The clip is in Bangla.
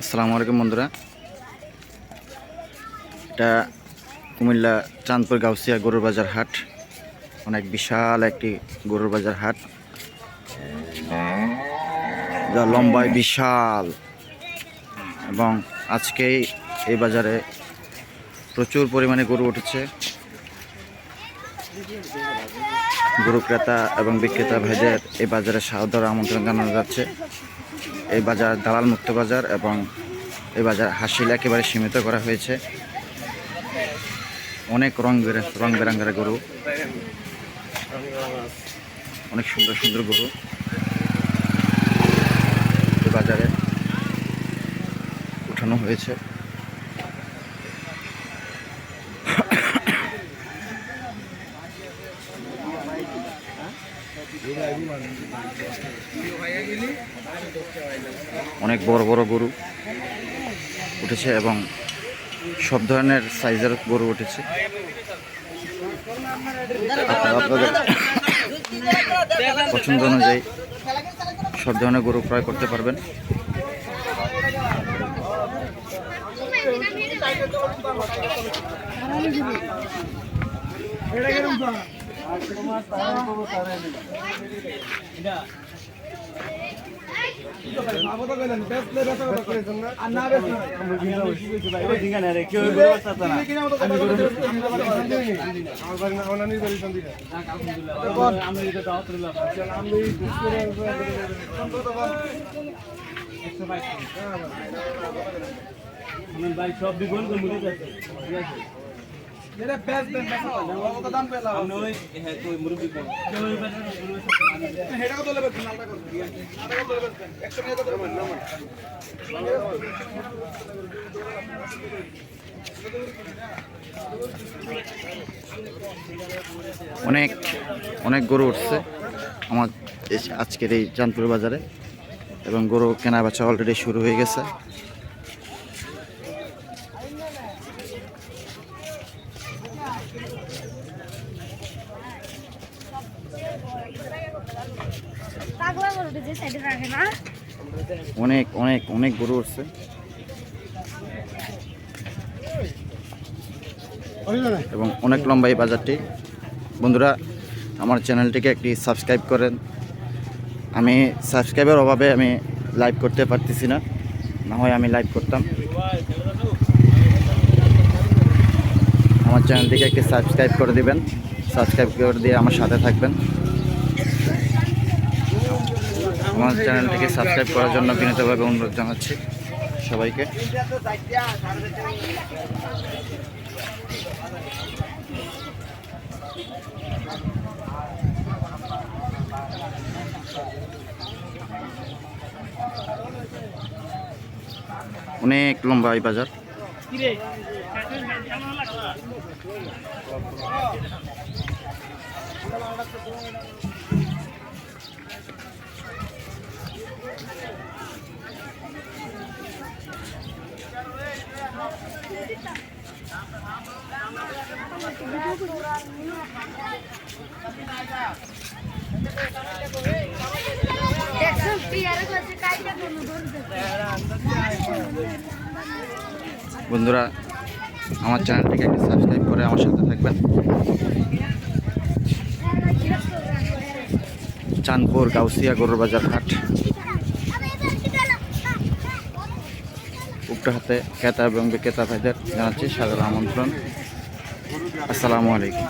আসসালামু আলাইকুম বন্ধুরা, এটা কুমিল্লা চাঁদপুর গাউসিয়া গরুর বাজার হাট। অনেক বিশাল একটি গরুর বাজার হাট, যা লম্বায় বিশাল। এবং আজকেই এই বাজারে প্রচুর পরিমাণে গরু উঠেছে। গরু ক্রেতা এবং বিক্রেতা ভাইদের এই বাজারে সাদর আমন্ত্রণ জানানো যাচ্ছে। এই বাজার দালাল মুক্ত বাজার এবং এই বাজার হাসিল একেবারে সীমিত করা হয়েছে। অনেক রং বেরঙের গরু, অনেক সুন্দর সুন্দর গরু এই বাজারে উঠানো হয়েছে। অনেক বড় বড় গরু উঠেছে এবং সব ধরনের সাইজের গরু উঠেছে। আপনাদের পছন্দ অনুযায়ী সব ধরনের গরু ক্রয় করতে পারবেন। অনেক অনেক গরু উঠছে আমার আজকের এই চাঁদপুর বাজারে, এবং গরু কেনা বেচা অলরেডি শুরু হয়ে গেছে। অনেক অনেক অনেক গরু উঠছে। এবং অনেক লম্বা এই বাজারটি। বন্ধুরা, আমার চ্যানেলটিকে একটি সাবস্ক্রাইব করেন। আমি সাবস্ক্রাইবের অভাবে আমি লাইভ করতে পারতেছি না, না হয় আমি লাইভ করতাম। আমার চ্যানেলটিকে একটি সাবস্ক্রাইব করে দিবেন, সাবস্ক্রাইব করে দিয়ে আমার সাথে থাকবেন। আমার চ্যানেলটিকে সাবস্ক্রাইব করার জন্য বিনীতভাবে অনুরোধ জানাচ্ছি সবাইকে। অনেক লম্বা এই বাজার। বন্ধুরা, আমার চ্যানেলটিকে একটু সাবস্ক্রাইব করে আমার সাথে থাকবেন। চাঁদপুর গাউসিয়া গরুর বাজার হাট। উক্ত হাতে ক্রেতা এবং বিক্রেতা ভাইদের জানাচ্ছি সাদর আমন্ত্রণ। আসসালামু আলাইকুম।